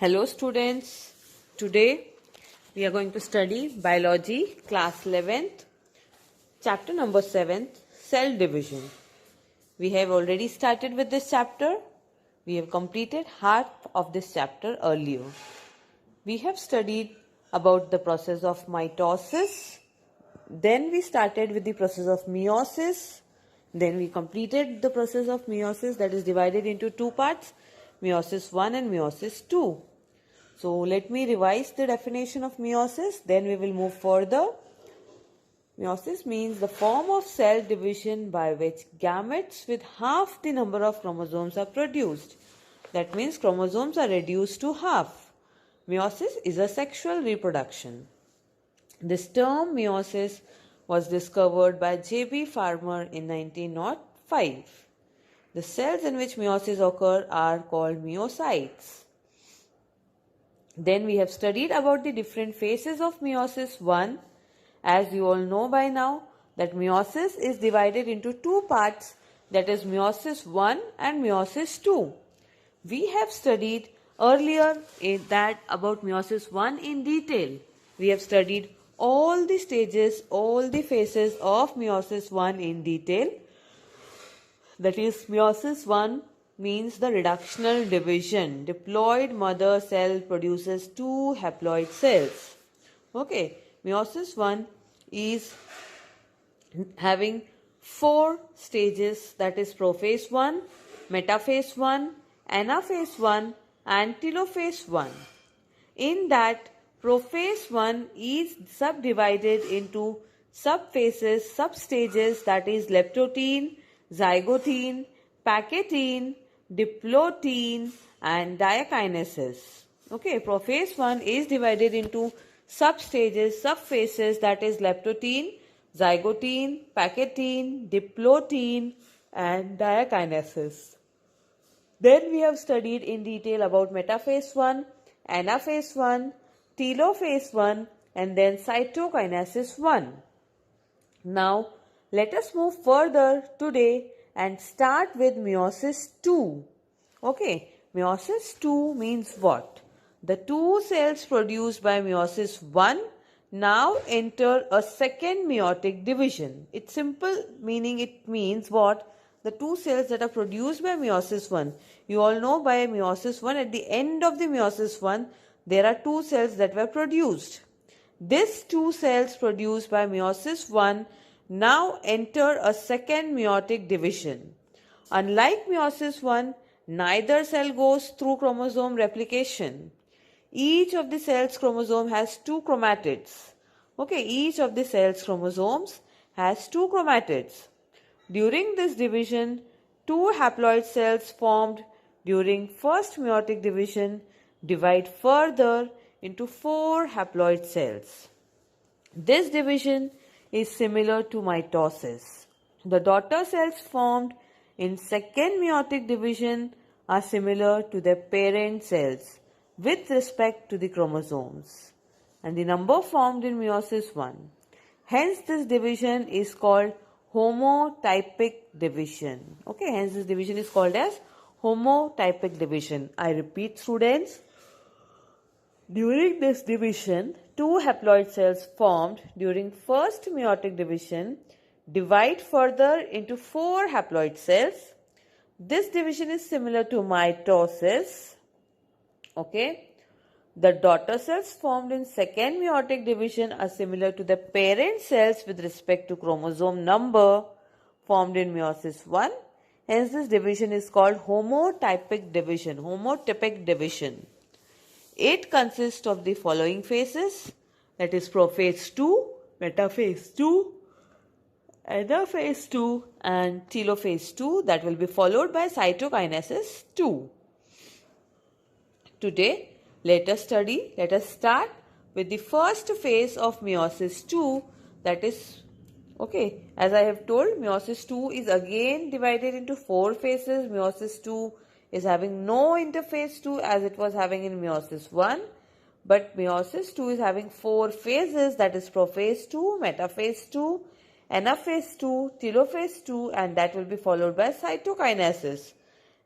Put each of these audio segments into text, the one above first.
Hello students, today we are going to study biology class 11th, chapter number 7, cell division. We have already started with this chapter. We have completed half of this chapter earlier. We have studied about the process of mitosis. Then we started with the process of meiosis. Then we completed the process of meiosis, that is divided into two parts, meiosis 1 and meiosis 2. So let me revise the definition of meiosis, then we will move further. Meiosis means the form of cell division by which gametes with half the number of chromosomes are produced. That means chromosomes are reduced to half. Meiosis is a sexual reproduction. This term meiosis was discovered by J.B. Farmer in 1905. The cells in which meiosis occur are called meiocytes. Then we have studied about the different phases of meiosis 1. As you all know by now that meiosis is divided into two parts, that is meiosis 1 and meiosis 2. We have studied earlier about meiosis 1 in detail. We have studied all the stages, all the phases of meiosis 1 in detail. That is meiosis 1 means the reductional division. Diploid mother cell produces two haploid cells. Okay, meiosis 1 is having four stages, that is prophase 1, metaphase 1, anaphase 1 and telophase 1. In that, prophase 1 is subdivided into subphases, substages, that is leptotene, zygotene, packetine, diplotin and diakinesis. Okay, prophase 1 is divided into substages, subphases, that is leptotene, zygotene, packetine, diplotin and diakinesis. Then we have studied in detail about metaphase 1, anaphase 1, telophase 1 and then cytokinesis 1. Now let us move further today and start with meiosis 2. Okay, meiosis 2 means what? The two cells produced by meiosis 1 now enter a second meiotic division. It's simple, meaning it means what? The two cells that are produced by meiosis 1. You all know by meiosis 1, at the end of the meiosis 1, there are two cells that were produced. These two cells produced by meiosis 1 now enter a second meiotic division. Unlike meiosis 1, neither cell goes through chromosome replication. Each of the cell's chromosome has two chromatids. Okay, each of the cell's chromosomes has two chromatids. During this division, two haploid cells formed during first meiotic division divide further into four haploid cells. This division is similar to mitosis. The daughter cells formed in second meiotic division are similar to their parent cells with respect to the chromosomes and the number formed in meiosis 1. Hence this division is called homotypic division. Okay, hence this division is called as homotypic division. I repeat students, during this division, two haploid cells formed during first meiotic division divide further into four haploid cells. This division is similar to mitosis. Okay. The daughter cells formed in second meiotic division are similar to the parent cells with respect to chromosome number formed in meiosis 1. Hence this division is called homotypic division. Homotypic division. It consists of the following phases, that is prophase 2, metaphase 2, anaphase 2 and telophase 2, that will be followed by cytokinesis 2. Today let us start with the first phase of meiosis 2, that is, okay, as I have told, meiosis 2 is again divided into four phases. Meiosis 2 is having no interphase 2 as it was having in meiosis 1, but meiosis 2 is having four phases, that is prophase 2, metaphase 2, anaphase 2, telophase 2 and that will be followed by cytokinesis.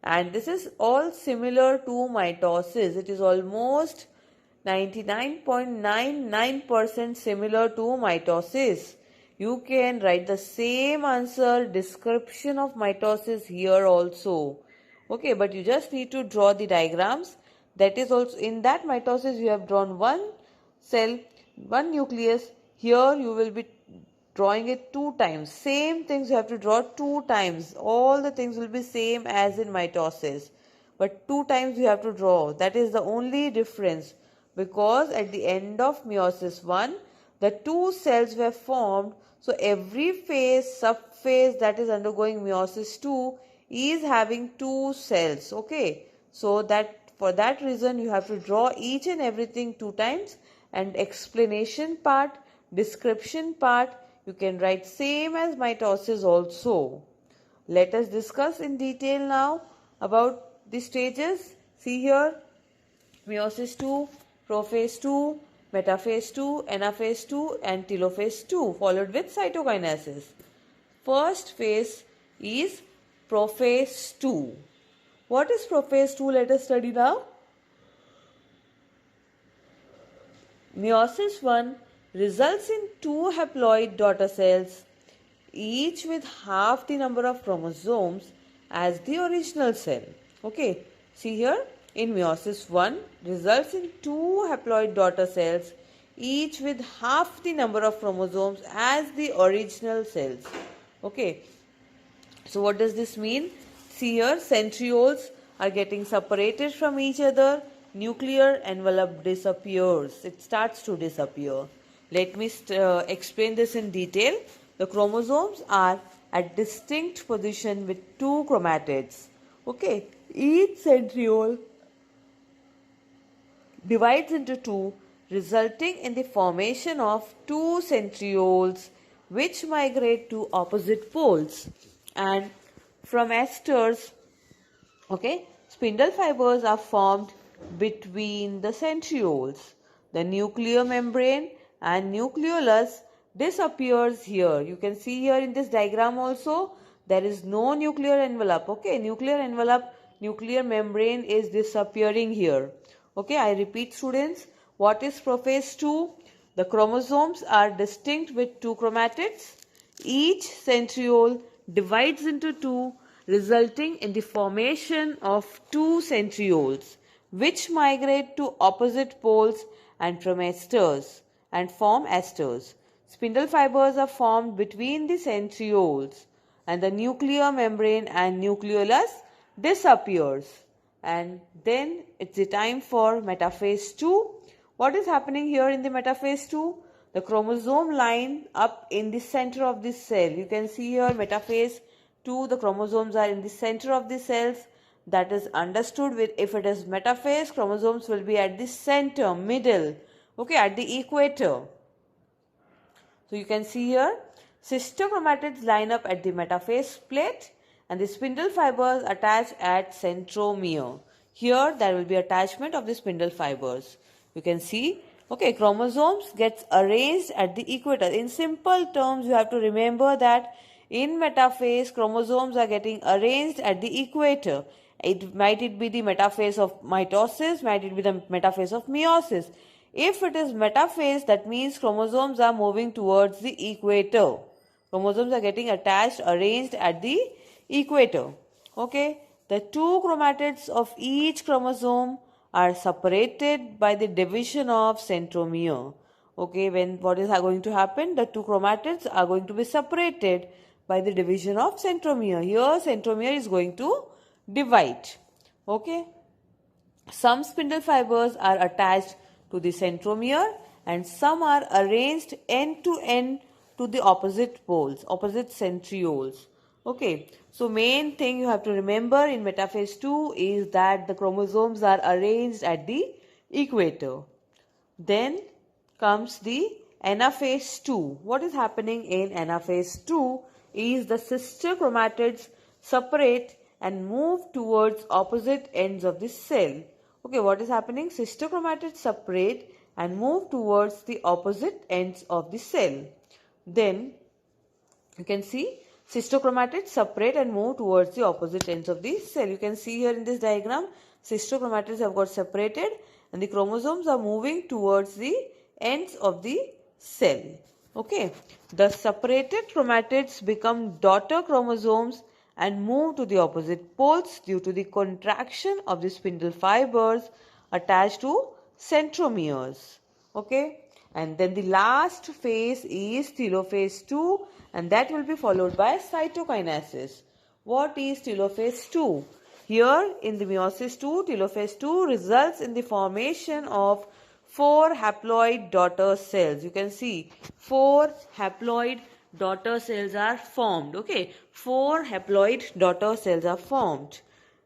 And this is all similar to mitosis. It is almost 99.99% similar to mitosis. You can write the same answer, description of mitosis here also. Okay, but you just need to draw the diagrams. That is also, in that mitosis you have drawn one cell, one nucleus. Here you will be drawing it 2 times. Same things you have to draw 2 times. All the things will be same as in mitosis. But 2 times you have to draw. That is the only difference. Because at the end of meiosis 1, the 2 cells were formed. So every phase, subphase that is undergoing meiosis 2 is having 2 cells. Okay. So that for that reason you have to draw each and everything 2 times, and explanation part, description part, you can write same as mitosis also. Let us discuss in detail now about the stages. See here, meiosis 2, prophase 2, metaphase 2, anaphase 2 and telophase 2, followed with cytokinesis. First phase is prophase 2. What is prophase 2? Let us study now. Meiosis 1 results in 2 haploid daughter cells, each with half the number of chromosomes as the original cell. Okay, see here, in meiosis 1 results in 2 haploid daughter cells, each with half the number of chromosomes as the original cells. Okay, so what does this mean? See here, centrioles are getting separated from each other. Nuclear envelope disappears. It starts to disappear. Let me explain this in detail. The chromosomes are at distinct position with 2 chromatids. Okay, each centriole divides into 2, resulting in the formation of 2 centrioles which migrate to opposite poles. And from esters, okay, spindle fibers are formed between the centrioles. The nuclear membrane and nucleolus disappears here. You can see here in this diagram also, there is no nuclear envelope. Okay, nuclear envelope, nuclear membrane is disappearing here. Okay, I repeat students, what is prophase 2? The chromosomes are distinct with 2 chromatids. Each centriole divides into 2, resulting in the formation of 2 centrioles which migrate to opposite poles and from esters and form esters. Spindle fibers are formed between the centrioles and the nuclear membrane and nucleolus disappears. And then it's the time for metaphase 2. What is happening here in the metaphase 2? The chromosome line up in the center of this cell. You can see here metaphase 2, the chromosomes are in the center of the cells. That is understood with, if it is metaphase, chromosomes will be at the center, middle, okay, at the equator. So you can see here, sister chromatids line up at the metaphase plate and the spindle fibers attach at centromere. Here there will be attachment of the spindle fibers. You can see, okay, chromosomes gets arranged at the equator. In simple terms, you have to remember that in metaphase, chromosomes are getting arranged at the equator. Might it be the metaphase of mitosis, might it be the metaphase of meiosis. If it is metaphase, that means chromosomes are moving towards the equator. Chromosomes are getting attached, arranged at the equator. Okay, the 2 chromatids of each chromosome are separated by the division of centromere. Okay, when what is going to happen? The 2 chromatids are going to be separated by the division of centromere. Here centromere is going to divide. Okay, some spindle fibers are attached to the centromere and some are arranged end to end to the opposite poles, opposite centrioles. Okay, so main thing you have to remember in metaphase 2 is that the chromosomes are arranged at the equator. Then comes the anaphase 2. What is happening in anaphase 2 is the sister chromatids separate and move towards opposite ends of the cell. Okay, what is happening? Sister chromatids separate and move towards the opposite ends of the cell. Then you can see Cystochromatids separate and move towards the opposite ends of the cell. You can see here in this diagram, cystochromatids have got separated and the chromosomes are moving towards the ends of the cell. Okay, the separated chromatids become daughter chromosomes and move to the opposite poles due to the contraction of the spindle fibers attached to centromeres. Okay, and then the last phase is telophase 2, and that will be followed by cytokinesis. What is telophase 2? Here in the meiosis 2, telophase 2 results in the formation of 4 haploid daughter cells. You can see 4 haploid daughter cells are formed. Okay, 4 haploid daughter cells are formed.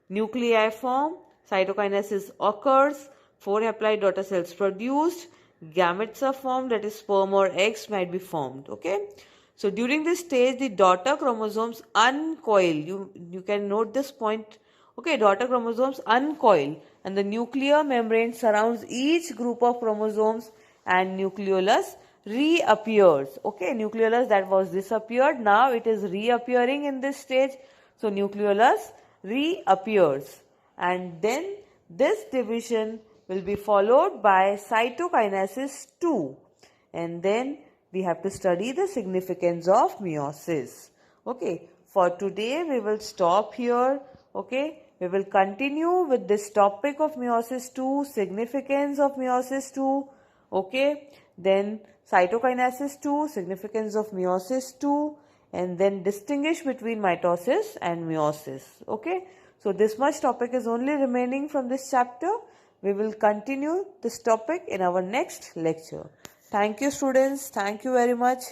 Nuclei form, cytokinesis occurs, 4 haploid daughter cells produced, gametes are formed, that is sperm or eggs might be formed. Okay, so during this stage the daughter chromosomes uncoil. You can note this point. Okay, daughter chromosomes uncoil and the nuclear membrane surrounds each group of chromosomes and nucleolus reappears. Okay, nucleolus that was disappeared, now it is reappearing in this stage. So nucleolus reappears and then this division will be followed by cytokinesis 2, and then we have to study the significance of meiosis. Okay, for today we will stop here. Okay, we will continue with this topic of meiosis 2, significance of meiosis 2. Okay, then cytokinesis 2, significance of meiosis 2, and then distinguish between mitosis and meiosis. Okay, so this much topic is only remaining from this chapter. We will continue this topic in our next lecture. Thank you, students. Thank you very much.